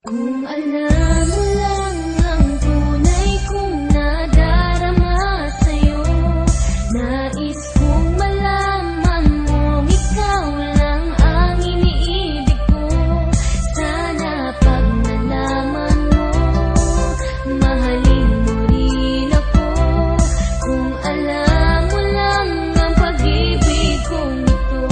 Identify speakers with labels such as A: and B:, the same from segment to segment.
A: Kung alam mo lang ang tunay kong nadarama sa'yo, nais kong malaman mong ikaw lang ang iniibig ko. Sana pag nalaman mo, mahalin mo rin ako. Kung alam mo lang ang pag-ibig kong ito.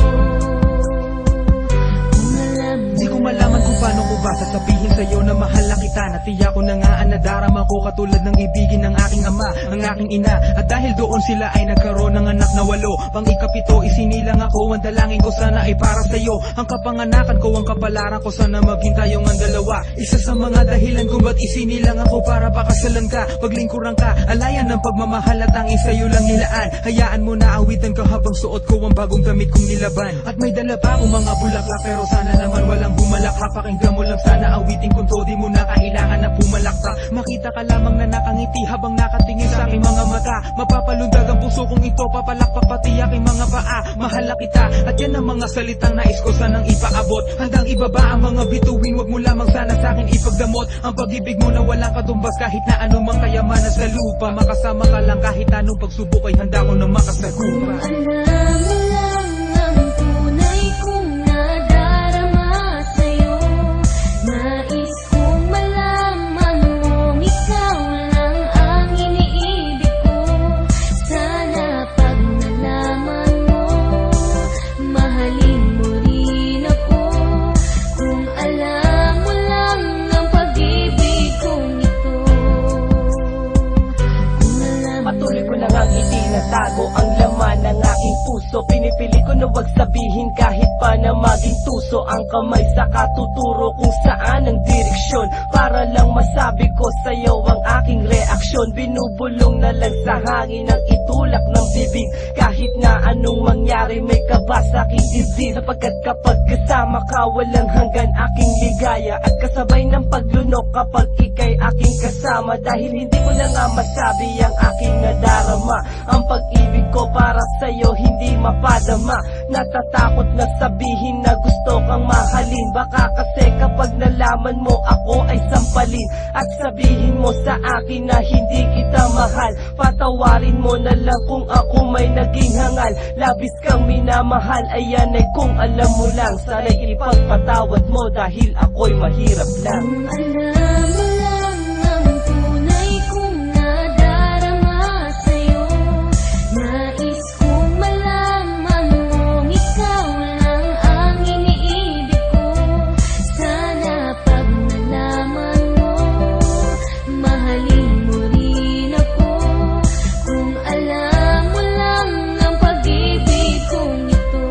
A: Kung alam mo,
B: di ko malaman kung paano ko ba sasabihin sa'yo na mahal na kita. Natiyak ko na nga ang nadarama ko, katulad ng ibigin ng aking ama, ang aking ina. At dahil doon sila ay nagkaroon ng anak na 8, pang ikapito isinilang ako. Ang dalangin ko sana ay para sa'yo, ang kapanganakan ko, ang kapalaran ko, sana maging tayong ang dalawa. Isa sa mga dahilan kung ba't isinilang ako, para pakasalan ka, paglingkuran ka, alayan ng pagmamahal at tanging sa'yo lang nilaan. Hayaan mo na awitan ka habang suot ko ang bagong damit kong nilaban. At may dala pa akong mga bulaklak, pero sana naman walang bumalakha. Pakinggan mo lang sana awitin kung to, di mo na kailangan na pumalakpak. Makita ka lamang na nakangiti habang nakatingin sa aking mga mata. Mapapalundag ang puso kong ito, papalakpak pati aking mga paa. Mahal na kita, at yan ang mga salitang nais ko sanang ipaabot. Handang ibaba ang mga bituin, wag mo lamang sana sa akin ipagdamot. Ang pag-ibig mo na walang katumbas, kahit na anumang kayamanan sa lupa. Makasama ka lang kahit anong pagsubok ay handa ko na makasagupa.
A: alam mo lang ang tunay kong nadarama sa'yo, nais kong malaman mong ikaw lang ang iniibig ko. Sana pag nalaman mo, mahalin mo rin ako. Kung alam mo lang ang pag-ibig kong ito. Kung alam mo
C: Patuloy ko na ngang itinatago ang laman ng aking puso. Pinipili ko na wag sabihin kahit pa na maging tuso. Ang kamay sa katuturo kung saan ang direksyon, para lang masabi ko sa'yo ang aking reaksyon. Binubulong na lang sa hangin ang itulak ng bibig. Kahit na anong mangyari, may kaba sa aking dibdib. Sapagkat kapag kasama ka, walang hanggan aking ligaya. At kasabay ng paglunok kapag ika'y aking kasama. Dahil hindi ko na nga masabi ang aking nadarama. Ang pag-ibig ko para sa'yo hindi mapadama. Natatakot na sabihin na gusto kang mahalin. Baka kasi kapag nalaman mo ako ay sampalin, at sabihin mo sa akin na hindi kita mahal. Patawarin mo na lang kung ako may naging hangal. Labis kang minamahal, ayan ay kung alam mo lang. Sana'y ipagpatawad mo dahil ako'y mahirap lang.
A: Kung alam mo lang ang tunay kong nadarama sa'yo, nais kong malaman mong ikaw lang ang iniibig ko. Sana pag nalaman mo, mahalin mo rin ako. Kung alam mo lang ang pag-ibig kong ito.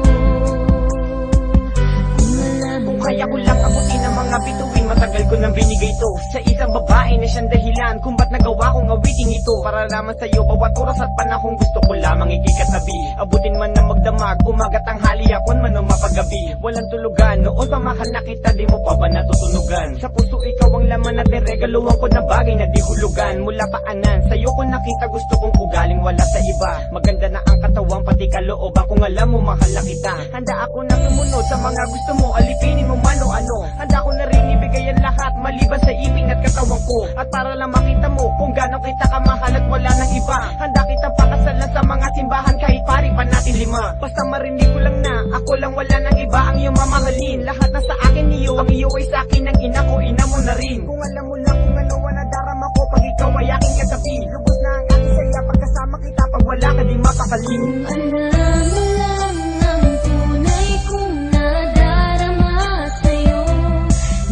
A: Kung alam mo
C: Kung kaya ko lang abutin ang mga bituin, matagal ko nang binigay to sa isang babae na siyang dahilan kung ba't nagawa kong awitin ito. Para lamang sa'yo bawat oras at panahong gusto ko lamang ikikatabi. Abutin man na magdamag, umaga tanghali, hapon man o mapagabi. Walang tulugan, noon pa mahal na kita, di mo pa ba natutunugan? Sa puso ikaw ang laman at regaluhan ko na bagay na di hulugan. Mula paanan, sa'yo ko nakita gusto kong ugaling wala sa iba. Maganda na ang katawan pati kalooban, kung alam mo mahal na kita. Handa ako na sumunod sa mga gusto mo, alipinin mo man o ano. Handa ko na rin ibigay ang lahat maliban sa ibig at katawan ko. At para lang makita mo kung gaano kita kamahal at wala nang iba, handa kitang pakasalan sa mga simbahan kahit paring pa natin 5. Basta marinig ko lang na ako lang wala nang iba ang iyong mamahalin. Lahat na sa akin iyo, ang iyo ay sa akin, ang ina ko, ina mo na rin. Kung alam mo lang kung ano ang nadarama ko pag ikaw ay aking katabi. Lubos na ang aking saya pagkasama kita, pag wala ka di makakalin.
A: Kung alam mo lang ang tunay kong nadarama sa'yo,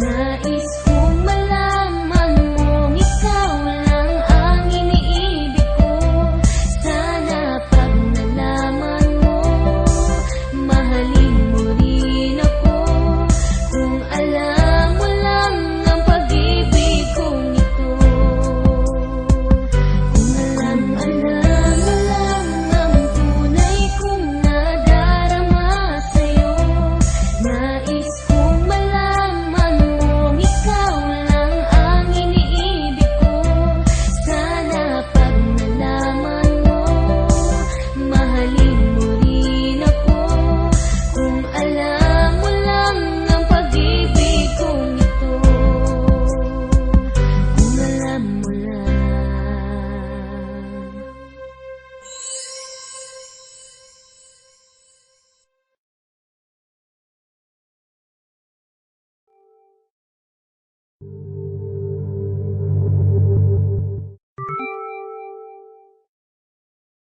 A: nais kong malaman mong ikaw lang ang iniibig ko. Sana pag nalaman mo, mahalin mo rin